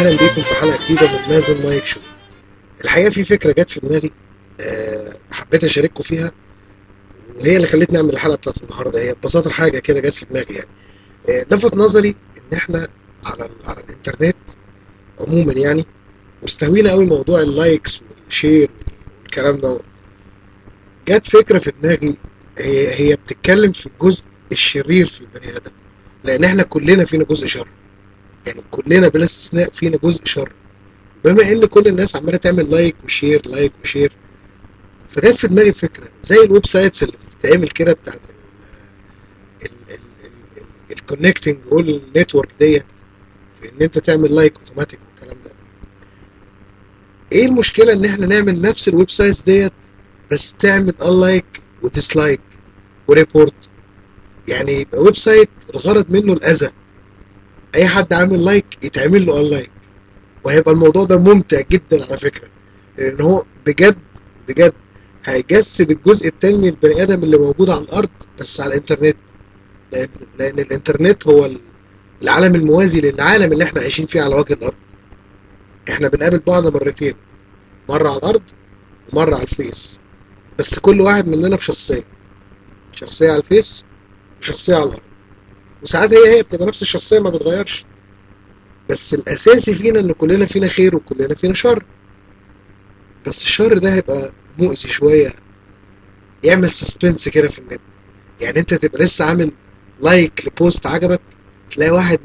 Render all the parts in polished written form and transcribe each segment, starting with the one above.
اهلا بيكم في حلقه جديده من مازن مايك شو. الحقيقه في فكره جت في دماغي، حبيت اشارككم فيها، وهي اللي خلتني اعمل الحلقه بتاعت النهارده. هي ببساطه حاجه كده جت في دماغي يعني. لفت نظري ان احنا على الانترنت عموما يعني مستهوينا قوي موضوع اللايكس والشير والكلام ده. جت فكره في دماغي، هي بتتكلم في الجزء الشرير في البني ادم، لان احنا كلنا فينا جزء شر، يعني كلنا بلا استثناء فينا جزء شر. بما ان كل الناس عماله تعمل لايك وشير لايك وشير، فجت في دماغي فكره زي الويب سايتس اللي بتتعمل كده بتاعت الكونكتنج رول نتورك ديت، في ان انت تعمل لايك اوتوماتيك والكلام ده. ايه المشكله ان احنا نعمل نفس الويب سايتس ديت بس تعمل انلايك وديسلايك وريبورت؟ يعني يبقى ويب سايت الغرض منه الاذى، اي حد عامل لايك يتعمل له انلايك، وهيبقى الموضوع ده ممتع جدا على فكره، لان هو بجد هيجسد الجزء التاني من البني ادم اللي موجود على الارض بس على الانترنت. لان الانترنت هو العالم الموازي للعالم اللي احنا عايشين فيه على وجه الارض. احنا بنقابل بعض مرتين، مره على الارض ومره على الفيس، بس كل واحد مننا بشخصيه، شخصيه على الفيس وشخصيه على الارض، وساعات هي بتبقى نفس الشخصيه ما بتغيرش، بس الاساسي فينا ان كلنا فينا خير وكلنا فينا شر. بس الشر ده هيبقى مؤذي شويه، يعمل سسبنس كده في النت. يعني انت تبقى لسه عامل لايك لبوست عجبك، تلاقي واحد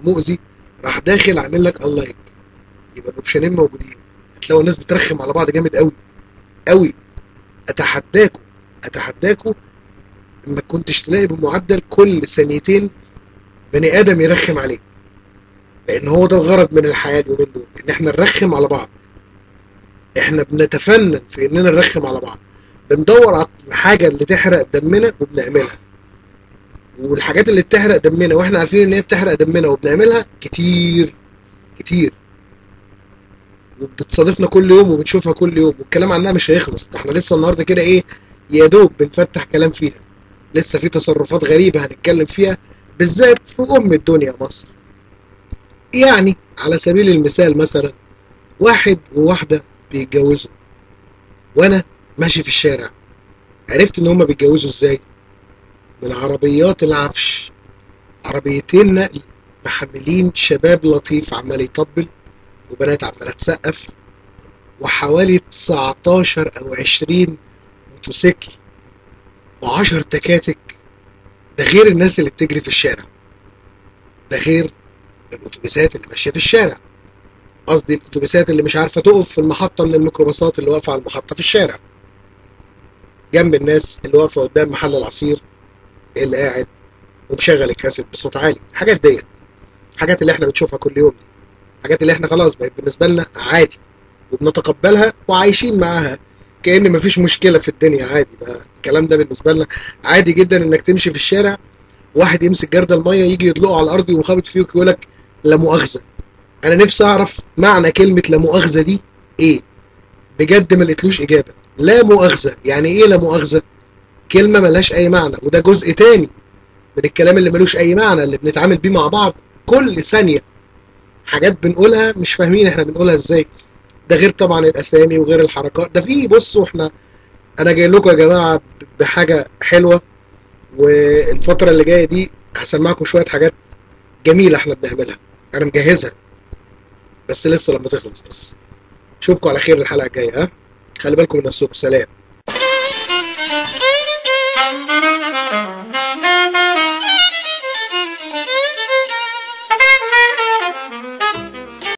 مؤذي راح داخل عامل لك اللايك، يبقى الاوبشنين موجودين. هتلاقوا الناس بترخم على بعض جامد قوي قوي. اتحداكوا ما كنتش تلاقي بمعدل كل ثانيتين بني ادم يرخم عليك، لان هو ده الغرض من الحياه اليومين دول، ان احنا نرخم على بعض. احنا بنتفنن في اننا نرخم على بعض، بندور على الحاجه اللي تحرق دمنا وبنعملها. والحاجات اللي بتحرق دمنا واحنا عارفين ان هي بتحرق دمنا وبنعملها كتير كتير، وبتصادفنا كل يوم وبنشوفها كل يوم، والكلام عنها مش هيخلص. ده احنا لسه النهارده كده ايه، يا دوب بنفتح كلام فيها، لسه في تصرفات غريبه هنتكلم فيها، بالذات في الدنيا مصر. يعني على سبيل المثال مثلا، واحد وواحده بيتجوزوا، وانا ماشي في الشارع عرفت ان هما بيتجوزوا ازاي؟ من عربيات العفش، عربيتين نقل محملين شباب لطيف عمال يطبل وبنات عماله تسقف، وحوالي 19 او 20 موتوسيكل و10 تكاتك. ده غير الناس اللي بتجري في الشارع، ده غير الاتوبيسات اللي ماشيه في الشارع، قصدي الاتوبيسات اللي مش عارفه تقف في المحطه من الميكروباصات اللي واقفه على المحطه في الشارع، جنب الناس اللي واقفه قدام محل العصير اللي قاعد ومشغل الكاسيت بصوت عالي. الحاجات ديت، الحاجات اللي احنا بنشوفها كل يوم، الحاجات اللي احنا خلاص بقت بالنسبه لنا عادي وبنتقبلها وعايشين معاها كأن مفيش مشكله في الدنيا. عادي بقى الكلام ده بالنسبه لنا، عادي جدا انك تمشي في الشارع واحد يمسك جرد الميه يجي يدلقه على الارض ويخبط فيك ويقول لك لا مؤاخذه. انا نفسي اعرف معنى كلمه لا مؤاخذه دي ايه، بجد ما لقيتلوش اجابه. لا مؤاخذه يعني ايه؟ لا مؤاخذه كلمه ملهاش اي معنى، وده جزء تاني من الكلام اللي ملوش اي معنى اللي بنتعامل بيه مع بعض كل ثانيه. حاجات بنقولها مش فاهمين احنا بنقولها ازاي. ده غير طبعا الاسامي وغير الحركات. ده في بصوا انا جاي لكم يا جماعه بحاجه حلوه، والفتره اللي جايه دي هسمعكم شويه حاجات جميله احنا بنعملها، انا مجهزها بس لسه لما تخلص. بس اشوفكم على خير الحلقه الجايه. خلي بالكم من نفسكم. سلام.